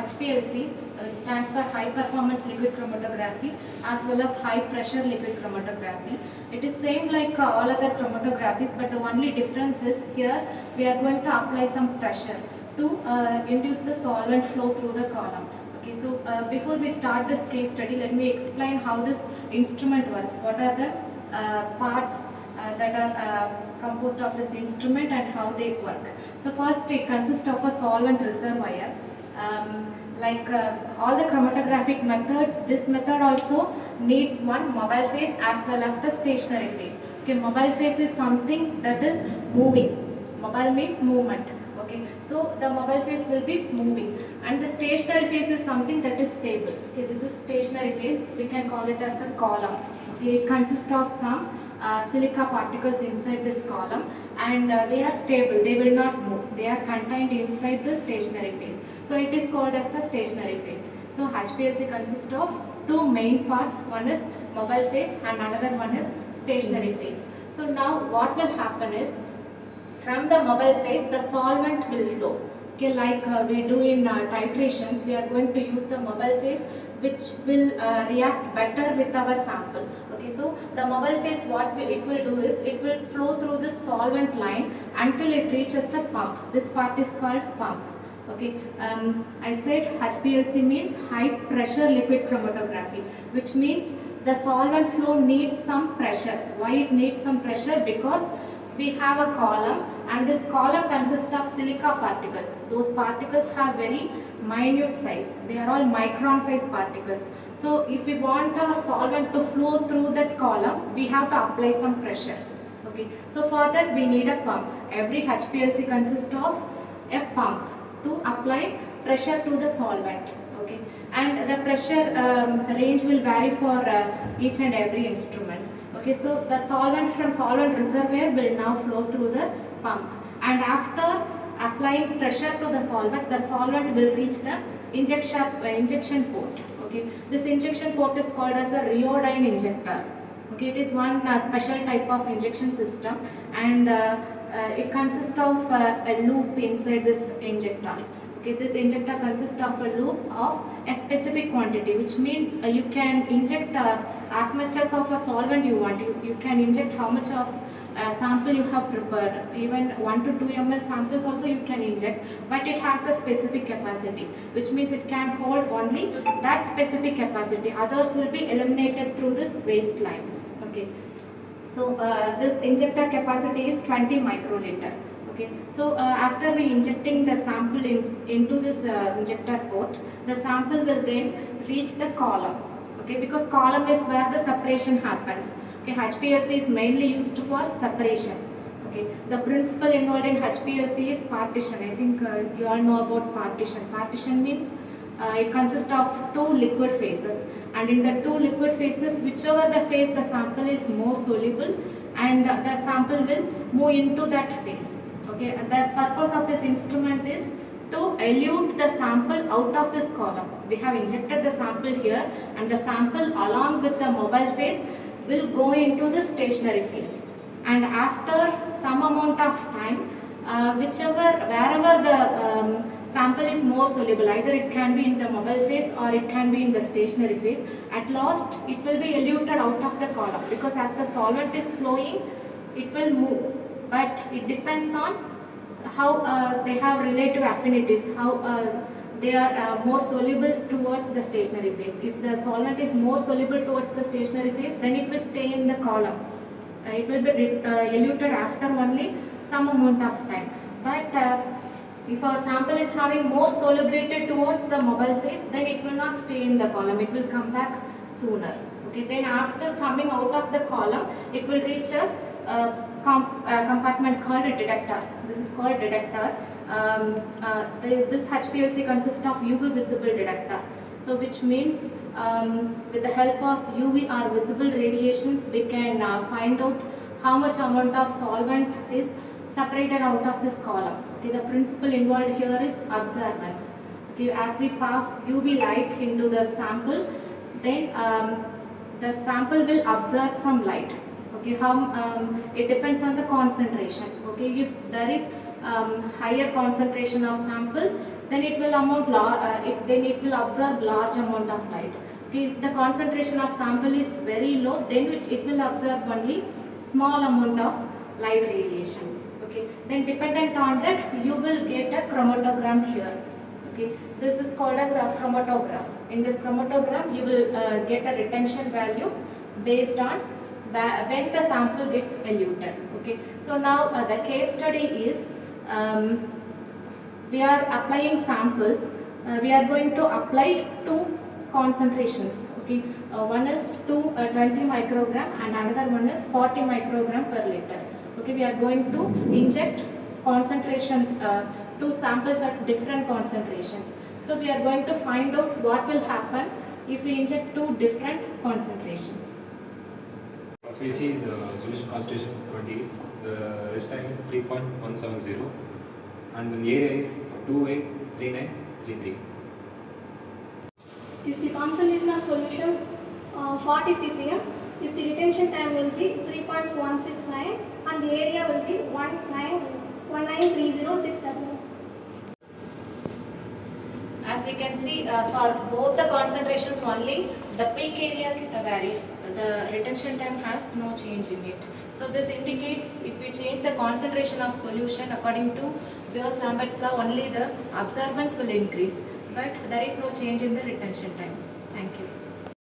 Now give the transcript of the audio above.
HPLC stands for high performance liquid chromatography as well as high pressure liquid chromatography. It is same like all other chromatographies, but the only difference is here we are going to apply some pressure to induce the solvent flow through the column. Okay, so before we start this case study, let me explain how this instrument works. What are the parts that are composed of this instrument and how they work. So first, it consists of a solvent reservoir. All the chromatographic methods, this method also needs one mobile phase as well as the stationary phase. Okay, mobile phase is something that is moving. Mobile means movement. Okay, so the mobile phase will be moving, and the stationary phase is something that is stable. Okay, this is stationary phase. We can call it as a column. Okay, it consists of some silica particles inside this column, and they are stable. They will not move. They are contained inside the stationary phase. So it is called as a stationary phase. So HPLC consists of two main parts. One is mobile phase and another one is stationary phase. So now what will happen is, from the mobile phase the solvent will flow. Okay, like we do in titrations, we are going to use the mobile phase, which will react better with our sample. Okay, so the mobile phase, what it will do is, it will flow through the solvent line until it reaches the pump. This part is called pump. Okay, I said HPLC means high pressure liquid chromatography, which means the solvent flow needs some pressure. Why it needs some pressure? Because we have a column, and this column consists of silica particles. Those particles have very minute size. They are all micron size particles. So if we want our solvent to flow through that column, we have to apply some pressure. Okay, so for that we need a pump. Every HPLC consists of a pump to apply pressure to the solvent. Okay, and the pressure range will vary for each and every instruments. Okay, so the solvent from solvent reservoir will now flow through the pump, and after applying pressure to the solvent will reach the injection port. Okay, this injection port is called as a rheodine injector. Okay, it is one special type of injection system, and it consists of a loop inside this injector. Okay, this injector consists of a loop of a specific quantity, which means you can inject as much as of a solvent you want. You can inject how much of sample you have prepared. Even 1 to 2 ml samples also you can inject, but it has a specific capacity, which means it can hold only that specific capacity. Others will be eliminated through this waste line. Okay, so this injector capacity is 20 microliter. Okay, so after we injecting the sample into this injector port, the sample will then reach the column. Okay, because column is where the separation happens. Okay, HPLC is mainly used for separation. Okay, the principle involved in HPLC is partition. I think you all know about partition. Partition means it consists of two liquid phases, and in the two liquid phases, whichever the phase the sample is more soluble, and the sample will move into that phase. Okay, and the purpose of this instrument is to elute the sample out of this column. We have injected the sample here, and the sample along with the mobile phase will go into the stationary phase, and after some amount of time, wherever the sample is more soluble, either it can be in the mobile phase or it can be in the stationary phase, at last it will be eluted out of the column, because as the solvent is flowing, it will move, but it depends on how they have relative affinities, how they are more soluble towards the stationary phase. If the solvent is more soluble towards the stationary phase, then it will stay in the column. It will be eluted after only some amount of time. But if our sample is having more solubility towards the mobile phase, then it will not stay in the column. It will come back sooner. Okay, then after coming out of the column, it will reach a compartment called a detector. This is called detector. This HPLC consists of UV visible detector. So which means with the help of UV or visible radiations, we can find out how much amount of solvent is separated out of this column. Okay, the principle involved here is absorbance. Okay, as we pass UV light into the sample, then the sample will absorb some light. Okay, it depends on the concentration. Okay, if there is higher concentration of sample, then it will it will absorb large amount of light. Okay, if the concentration of sample is very low, then it will absorb only small amount of light radiation. Okay, then dependent on that you will get a chromatogram here. Okay, this is called as a chromatogram. In this chromatogram you will get a retention value based on when the sample gets eluted. Okay, so now the case study is we are applying samples. We are going to apply two concentrations. Okay, one is 20 microgram and another one is 40 microgram per liter. Okay, we are going to inject concentrations, two samples at different concentrations. So we are going to find out what will happen if we inject two different concentrations. As we see the solution concentration 20 is, the rest time is 3.170 and the area is 283933. If the concentration of solution 40 ppm, if the retention time will be 3.169 and the area will be 19306 As we can see, for both the concentrations only, the peak area varies. The retention time has no change in it. So this indicates if we change the concentration of solution according to Beer-Lambert's law, only the absorbance will increase, but there is no change in the retention time.